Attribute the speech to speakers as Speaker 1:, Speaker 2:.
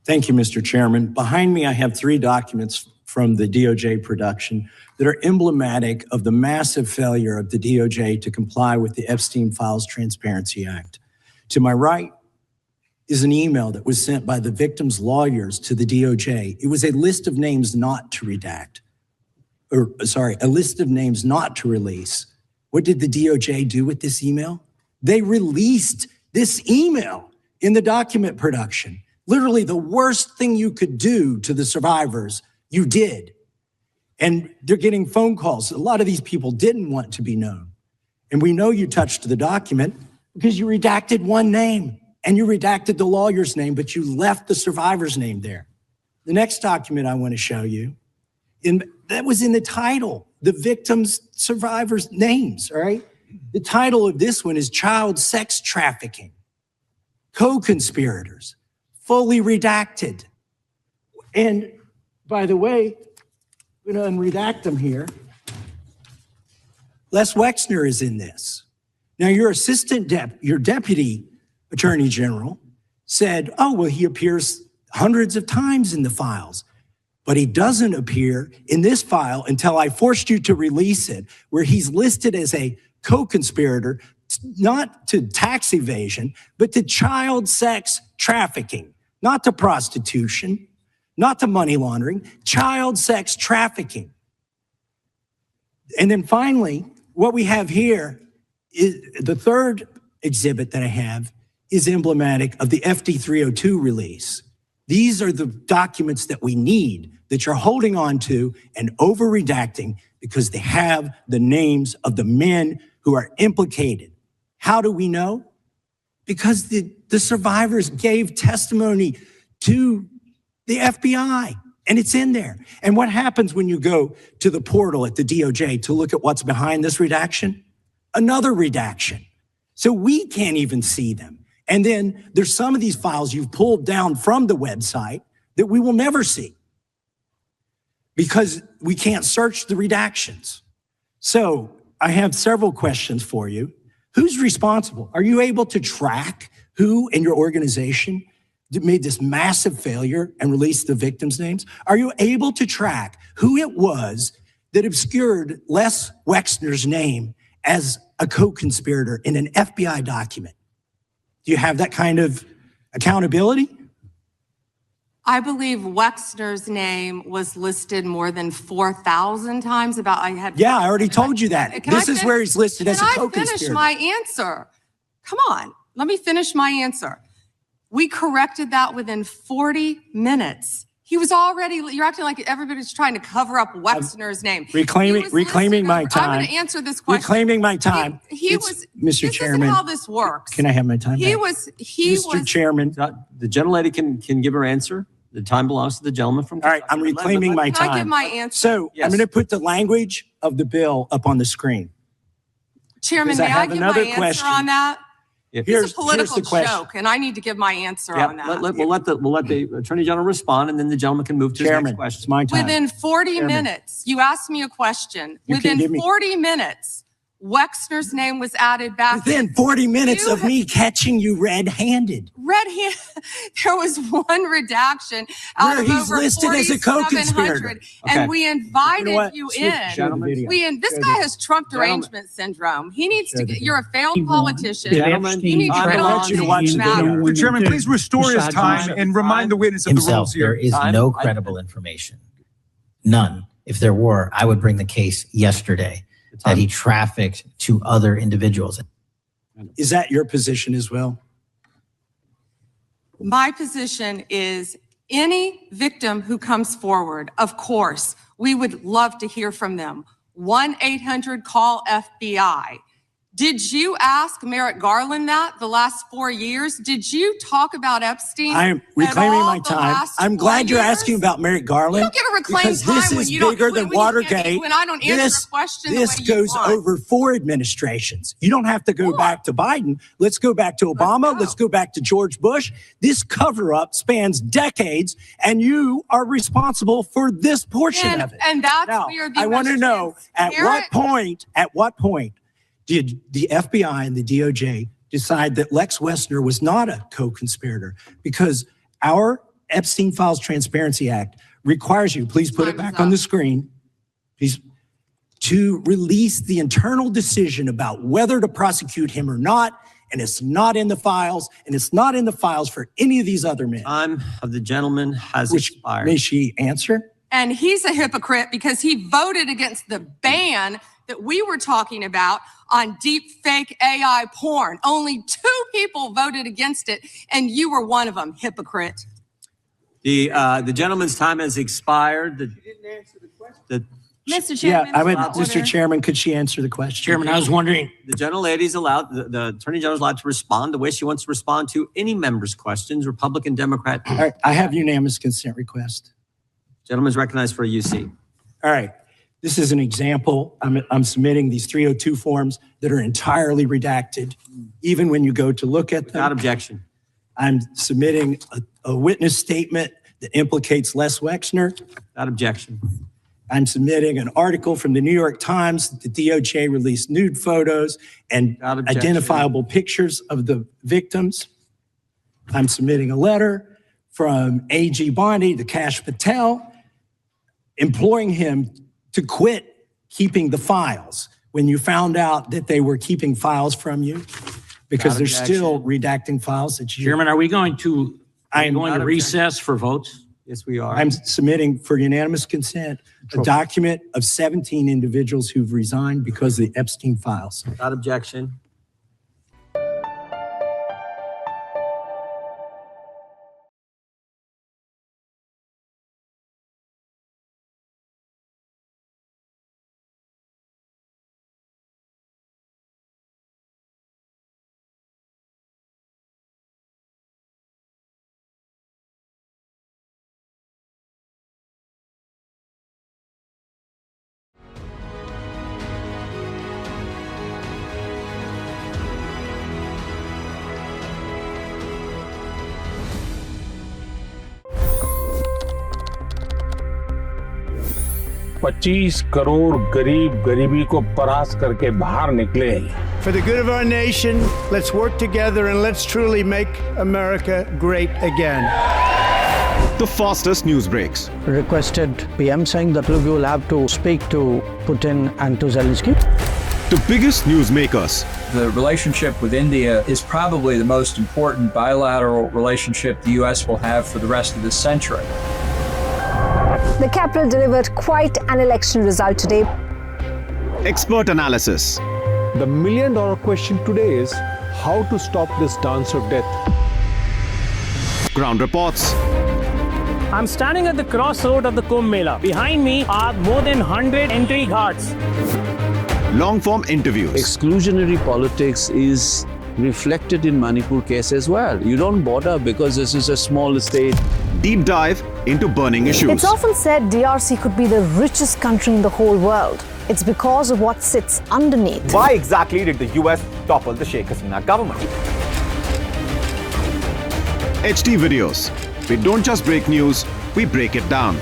Speaker 1: Thank you, Mr. Chairman. Behind me, I have 3 documents from the DOJ production that are emblematic of the massive failure of the DOJ to comply with the Epstein Files Transparency Act. To my right is an email that was sent by the victim's lawyers to the DOJ. It was a list of names not to redact, a list of names not to release. What did the DOJ do with this email? They released this email in the document production. Literally the worst thing you could do to the survivors, you did. And they're getting phone calls. A lot of these people didn't want to be known. And we know you touched the document because you redacted one name and you redacted the lawyer's name, but you left the survivor's name there. The next document I want to show you, that was in the title, the victims' survivors' names, all right? The title of this one is Child Sex Trafficking, Co-Conspirators, fully redacted. And by the way, I'm going to unredact them here. Les Wexner is in this. Now, your your deputy attorney general said, oh, well, he appears hundreds of times in the files, but he doesn't appear in this file until I forced you to release it, where he's listed as a co-conspirator, not to tax evasion, but to child sex trafficking, not to prostitution, not to money laundering, child sex trafficking. And then finally, what we have here is the third exhibit that I have is emblematic of the FD 302 release. These are the documents that we need that you're holding on to and over redacting because they have the names of the men who are implicated. How do we know? Because the survivors gave testimony to the FBI, and it's in there. And what happens when you go to the portal at the DOJ to look at what's behind this redaction? Another redaction. So we can't even see them. And then there's some of these files you've pulled down from the website that we will never see because we can't search the redactions. So I have several questions for you. Who's responsible? Are you able to track who in your organization made this massive failure and released the victims' names? Are you able to track who it was that obscured Les Wexner's name as a co-conspirator in an FBI document? Do you have that kind of accountability?
Speaker 2: I believe Wexner's name was listed more than 4,000 times.
Speaker 1: Yeah, I already told you that. This is where he's listed as a co-conspirator.
Speaker 2: Can I finish my answer? Come on, let me finish my answer. We corrected that within 40 minutes. He was already, you're acting like everybody's trying to cover up Wexner's name.
Speaker 1: Reclaiming my time.
Speaker 2: I'm going to answer this question.
Speaker 1: Reclaiming my time. Mr. Chairman.
Speaker 2: This is how this works.
Speaker 1: Can I have my time back?
Speaker 2: Mr.
Speaker 1: Chairman.
Speaker 3: The gentlelady can give her answer. The time belongs to the gentleman from Kentucky.
Speaker 1: All right, I'm reclaiming my time.
Speaker 2: Can I give my answer?
Speaker 1: So
Speaker 3: yes.
Speaker 1: I'm going to put the language of the bill up on the screen.
Speaker 2: Chairman, may I give my answer on that?
Speaker 1: Here's
Speaker 2: a political joke, and I need to give my answer on that.
Speaker 3: We'll let the Attorney General respond, and then the gentleman can move to his next question.
Speaker 1: It's my time.
Speaker 2: Within 40 minutes, you asked me a question. Within 40 minutes, Wexner's name was added back.
Speaker 1: Within 40 minutes of me catching you red-handed.
Speaker 2: Red-handed. There was one redaction out of over 4,700, and we invited you in. This guy has Trump derangement syndrome. He needs to get. You're a failed politician. You need to get on to watch the matter.
Speaker 4: Mr. Chairman, please restore his time and remind the witness of the rules here.
Speaker 5: There is no credible information. None. If there were, I would bring the case yesterday that he trafficked to other individuals.
Speaker 1: Is that your position as well?
Speaker 2: My position is any victim who comes forward, of course, we would love to hear from them. 1-800-CALL-FBI. Did you ask Merrick Garland that the last 4 years? Did you talk about Epstein?
Speaker 1: I am reclaiming my time. I'm glad you're asking about Merrick Garland.
Speaker 2: You don't get to reclaim time
Speaker 1: this is bigger than Watergate.
Speaker 2: When I don't answer the question the way
Speaker 1: this goes over 4 administrations. You don't have to go back to Biden. Let's go back to Obama. Let's go back to George Bush. This cover-up spans decades, and you are responsible for this portion of it.
Speaker 2: And that's
Speaker 1: now,
Speaker 2: where the
Speaker 1: I want to know at what point did the FBI and the DOJ decide that Lex Wexner was not a co-conspirator? Because our Epstein Files Transparency Act requires you, please put it back on the screen, please, to release the internal decision about whether to prosecute him or not. And it's not in the files, and it's not in the files for any of these other men.
Speaker 3: Time of the gentleman has expired.
Speaker 1: May she answer?
Speaker 2: And he's a hypocrite because he voted against the ban that we were talking about on deep fake AI porn. Only 2 people voted against it, and you were one of them, hypocrite.
Speaker 3: The gentleman's time has expired.
Speaker 2: Mr. Chairman,
Speaker 1: Mr. Chairman, could she answer the question?
Speaker 6: Chairman, I was wondering.
Speaker 3: The gentlelady's allowed, the Attorney General is allowed to respond the way she wants to respond to any member's questions, Republican, Democrat.
Speaker 1: All right, I have unanimous consent request.
Speaker 3: Gentleman's recognized for a UC.
Speaker 1: All right, this is an example. I'm submitting these 302 forms that are entirely redacted, even when you go to look at them.
Speaker 3: Without objection.
Speaker 1: I'm submitting a witness statement that implicates Les Wexner.
Speaker 3: Without objection.
Speaker 1: I'm submitting an article from the New York Times that the DOJ released nude photos and identifiable pictures of the victims. I'm submitting a letter from AG Bondi to Kash Patel, imploring him to quit keeping the files when you found out that they were keeping files from you, because they're still redacting files that you...
Speaker 6: Chairman, are we going to recess for votes?
Speaker 3: Yes, we are.
Speaker 1: I'm submitting for unanimous consent a document of 17 individuals who've resigned because of the Epstein files.
Speaker 3: Without objection.
Speaker 7: $25 crore गरीब गरीबी को परास्त करके बाहर निकले।
Speaker 8: For the good of our nation, let's work together and let's truly make America great again.
Speaker 9: The fastest news breaks.
Speaker 10: Requested PM saying that we will have to speak to Putin and to Zelensky.
Speaker 9: The biggest news makers.
Speaker 11: The relationship with India is probably the most important bilateral relationship the U.S. will have for the rest of this century.
Speaker 12: The capital delivered quite an election result today.
Speaker 9: Expert analysis.
Speaker 7: The million-dollar question today is how to stop this dance of death.
Speaker 9: Ground reports.
Speaker 13: I'm standing at the crossroad of the Kumbh Mela. Behind me are more than 100 entry guards.
Speaker 9: Long-form interviews.
Speaker 14: Exclusionary politics is reflected in Manipur case as well. You don't bother because this is a small state.
Speaker 9: Deep dive into burning issues.
Speaker 12: It's often said DRC could be the richest country in the whole world. It's because of what sits underneath.
Speaker 15: Why exactly did the US topple the Sheikh Hasina government?
Speaker 9: HT videos. We don't just break news, we break it down.